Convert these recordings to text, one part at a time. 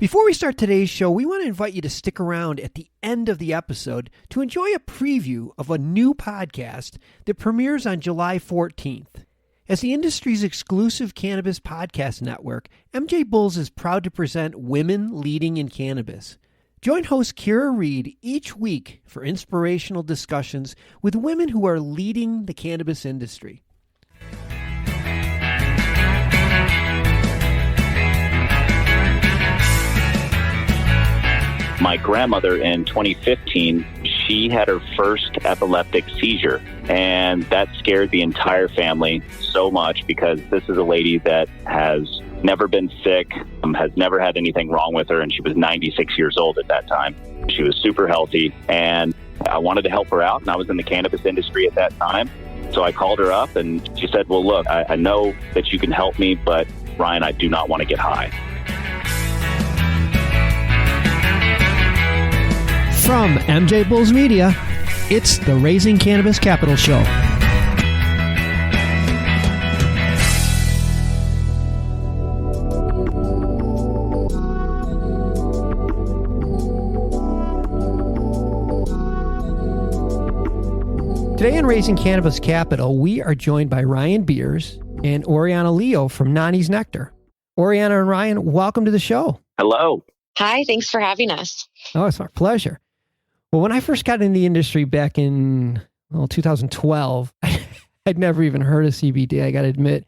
Before we start today's show, we want to invite you to stick around at the end of the episode to enjoy a preview of a new podcast that premieres on July 14th. As the industry's exclusive cannabis podcast network, MJBulls is proud to present Women Leading in Cannabis. Join host Kira Reed each week for inspirational discussions with women who are leading the cannabis industry. My grandmother in 2015, she had her first epileptic seizure, and that scared the entire family so much because this is a lady that has never been sick, has never had anything wrong with her, and she was 96 years old at that time. She was super healthy, and I wanted to help her out, and I was in the cannabis industry at that time. So I called her up, and she said, well, look, I know that you can help me, but Ryan, I do not want to get high. From MJBulls Media, it's the Raising Cannabis Capital Show. Today in Raising Cannabis Capital, we are joined by Ryan Beers and Oriana Leo from Nonnie's Nectar. Oriana and Ryan, welcome to the show. Hello. Hi, thanks for having us. Oh, it's our pleasure. Well, when I first got in the industry back in 2012, I'd never even heard of CBD, I got to admit.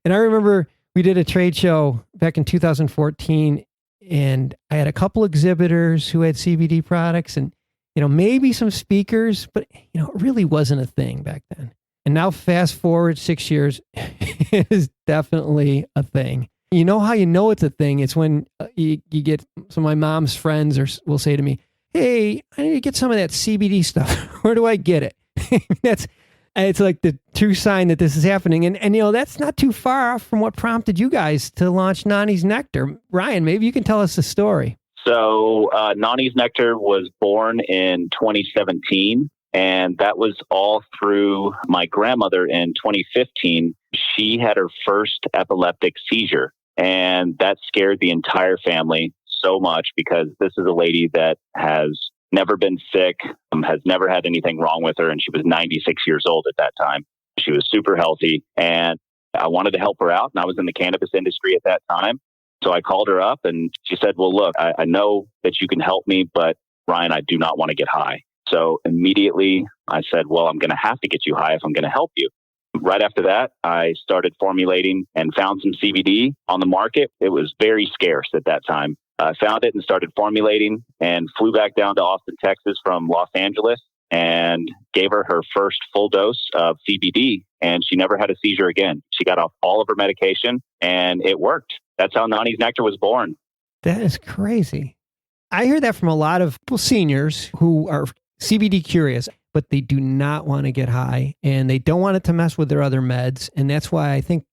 And I remember we did a trade show back in 2014, and I had a couple exhibitors who had CBD products and, maybe some speakers, but, it really wasn't a thing back then. And now fast forward 6 years, it is definitely a thing. You know how you know it's a thing? It's when you get some of my mom's friends will say to me, hey, I need to get some of that CBD stuff. Where do I get it? It's like the true sign that this is happening. And that's not too far off from what prompted you guys to launch Nonnie's Nectar. Ryan, maybe you can tell us the story. So Nonnie's Nectar was born in 2017, and that was all through my grandmother in 2015. She had her first epileptic seizure, and that scared the entire family so much because this is a lady that has never been sick, has never had anything wrong with her, and she was 96 years old at that time. She was super healthy, and I wanted to help her out, and I was in the cannabis industry at that time. So I called her up, and she said, well, look, I know that you can help me, but Ryan, I do not want to get high. So immediately I said, well, I'm going to have to get you high if I'm going to help you. Right after that, I started formulating and found some CBD on the market. It was very scarce at that time. I found it and started formulating and flew back down to Austin, Texas from Los Angeles and gave her her first full dose of CBD, and she never had a seizure again. She got off all of her medication, and it worked. That's how Nonnie's Nectar was born. That is crazy. I hear that from a lot of seniors who are CBD curious, but they do not want to get high, and they don't want it to mess with their other meds. And that's why I think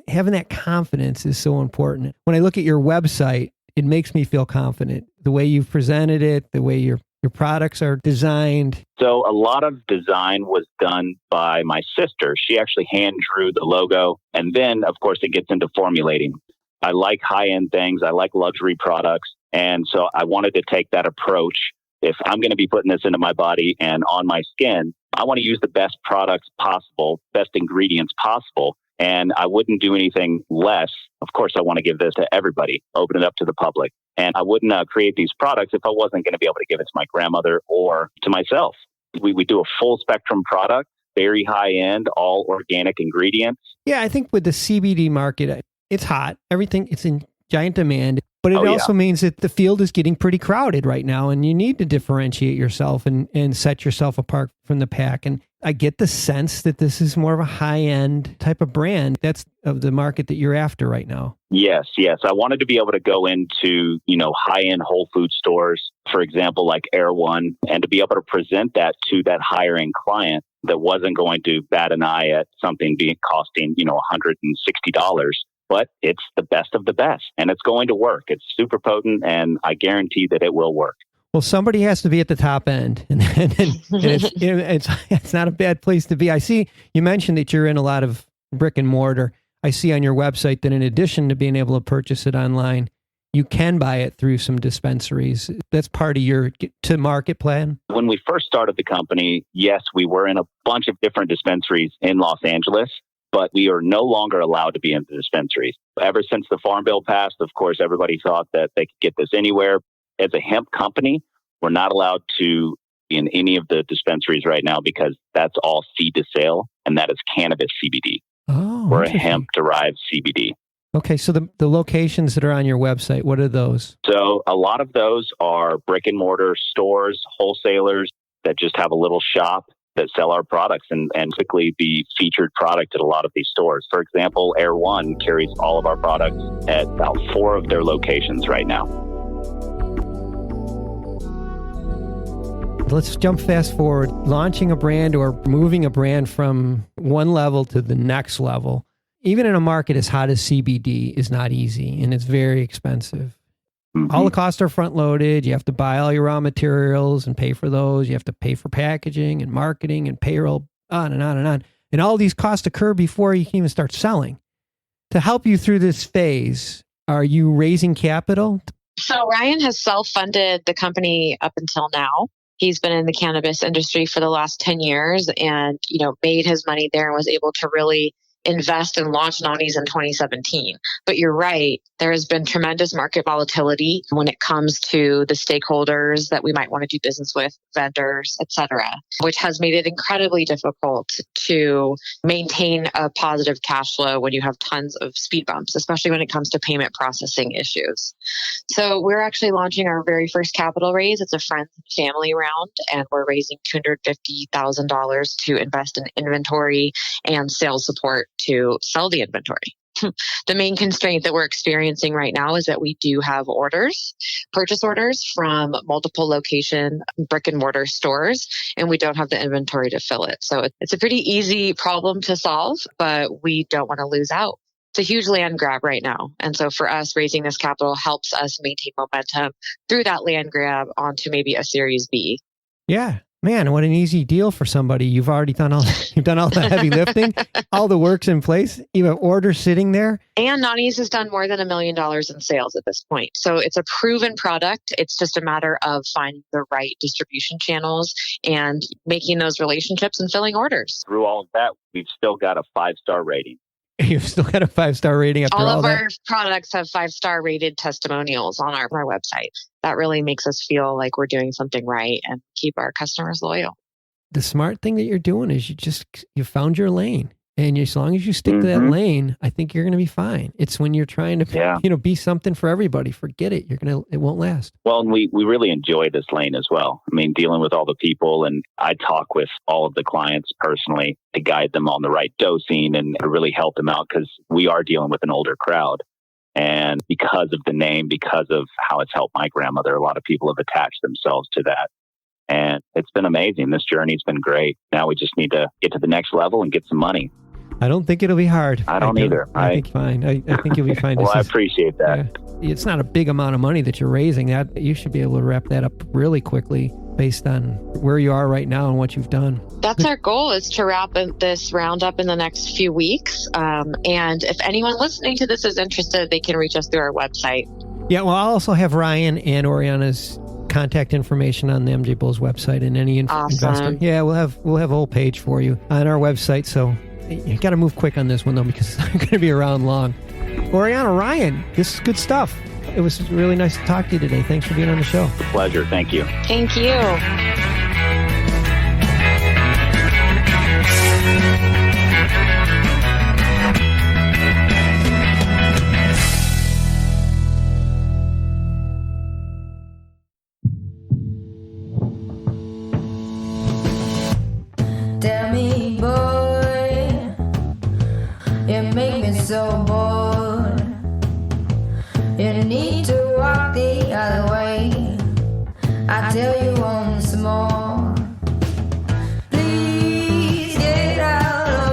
having that confidence is so important. When I look at your website, it makes me feel confident. The way you've presented it, the way your products are designed. So a lot of design was done by my sister. She actually hand drew the logo. And then, of course, it gets into formulating. I like high-end things. I like luxury products. And so I wanted to take that approach. If I'm going to be putting this into my body and on my skin, I want to use the best products possible, best ingredients possible. And I wouldn't do anything less. Of course, I want to give this to everybody, open it up to the public. And I wouldn't create these products if I wasn't going to be able to give it to my grandmother or to myself. We do a full spectrum product, very high end, all organic ingredients. Yeah, I think with the CBD market, it's hot. Everything, it's in giant demand. But it also means that the field is getting pretty crowded right now, and you need to differentiate yourself and set yourself apart from the pack. And I get the sense that this is more of a high-end type of brand. That's of the market that you're after right now. Yes. I wanted to be able to go into, high-end Whole Food stores, for example, like Air One, and to be able to present that to that higher-end client that wasn't going to bat an eye at something costing, $160. But it's the best of the best, and it's going to work. It's super potent, and I guarantee that it will work. Well, somebody has to be at the top end, and it's not a bad place to be. I see you mentioned that you're in a lot of brick and mortar. I see on your website that in addition to being able to purchase it online, you can buy it through some dispensaries. That's part of your to market plan. When we first started the company, yes, we were in a bunch of different dispensaries in Los Angeles, but we are no longer allowed to be in the dispensaries. Ever since the Farm Bill passed, of course, everybody thought that they could get this anywhere. As a hemp company, we're not allowed to be in any of the dispensaries right now because that's all seed to sale, and that is cannabis CBD. Oh, we're a hemp-derived CBD. Okay, so the locations that are on your website, what are those? So a lot of those are brick and mortar stores, wholesalers that just have a little shop that sell our products and typically be featured product at a lot of these stores. For example, Air One carries all of our products at about 4 of their locations right now. Let's jump fast forward. Launching a brand or moving a brand from one level to the next level, even in a market as hot as CBD, is not easy, and it's very expensive. Mm-hmm. All the costs are front loaded. You have to buy all your raw materials and pay for those. You have to pay for packaging and marketing and payroll, on and on and on. And all these costs occur before you can even start selling. To help you through this phase, are you raising capital? So Ryan has self-funded the company up until now. He's been in the cannabis industry for the last 10 years and, made his money there and was able to really invest and launch Nonnie's in 2017. But you're right, there has been tremendous market volatility when it comes to the stakeholders that we might want to do business with, vendors, etc., which has made it incredibly difficult to maintain a positive cash flow when you have tons of speed bumps, especially when it comes to payment processing issues. So we're actually launching our very first capital raise. It's a friends and family round, and we're raising $250,000 to invest in inventory and sales support to sell the inventory. The main constraint that we're experiencing right now is that we do have purchase orders from multiple location brick and mortar stores, and we don't have the inventory to fill it. So it's a pretty easy problem to solve, but we don't want to lose out. It's a huge land grab right now. And so for us, raising this capital helps us maintain momentum through that land grab onto maybe a Series B. Yeah. Man, what an easy deal for somebody. You've already done you've done all the heavy lifting, all the work's in place. You have orders sitting there. And Nonnie's has done more than $1 million in sales at this point. So it's a proven product. It's just a matter of finding the right distribution channels and making those relationships and filling orders. Through all of that, we've still got a 5-star rating. You've still got a 5-star rating after all that? All of our products have 5-star rated testimonials on our website. That really makes us feel like we're doing something right and keep our customers loyal. The smart thing that you're doing is you found your lane. And as long as you stick to that lane, I think you're going to be fine. It's when you're trying to, be something for everybody. Forget it. It won't last. Well, and we really enjoy this lane as well. I mean, dealing with all the people, and I talk with all of the clients personally to guide them on the right dosing and to really help them out because we are dealing with an older crowd. And because of the name, because of how it's helped my grandmother, a lot of people have attached themselves to that. And it's been amazing. This journey's been great. Now we just need to get to the next level and get some money. I don't think it'll be hard. I don't either. I think fine. I think you'll be fine. Well, I appreciate that. It's not a big amount of money that you're raising. That you should be able to wrap that up really quickly based on where you are right now and what you've done. That's our goal, is to wrap this round up in the next few weeks. And if anyone listening to this is interested, they can reach us through our website. Yeah, well, I'll also have Ryan and Oriana's contact information on the MJBulls website and any investor. Yeah, we'll have a whole page for you on our website. So you got to move quick on this one, though, because it's not going to be around long. Oriana, Ryan, this is good stuff. It was really nice to talk to you today. Thanks for being on the show. Pleasure. Thank you. Thank you. Tell me, boy, you make me so bored. You need to walk the other way. I tell you once more, please get out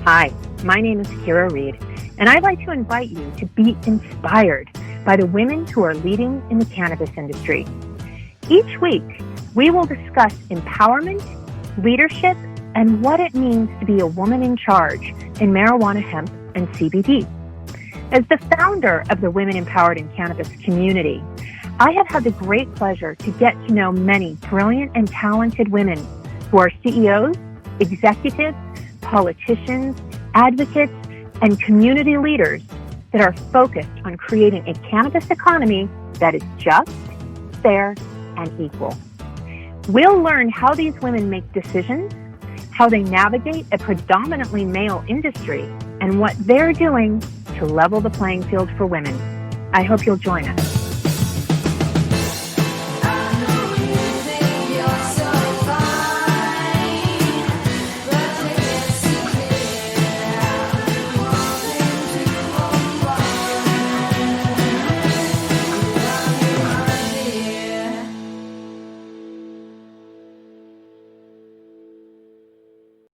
Hi, my name is Kira Reed, and I'd like to invite you to be inspired by the women who are leading in the cannabis industry. Each week, we will discuss empowerment, leadership, and what it means to be a woman in charge in marijuana, hemp, and CBD. As the founder of the Women Empowered in Cannabis community, I have had the great pleasure to get to know many brilliant and talented women who are CEOs, executives, politicians, advocates, and community leaders that are focused on creating a cannabis economy that is just, fair, and equal. We'll learn how these women make decisions, how they navigate a predominantly male industry, and what they're doing to level the playing field for women. I hope you'll join us.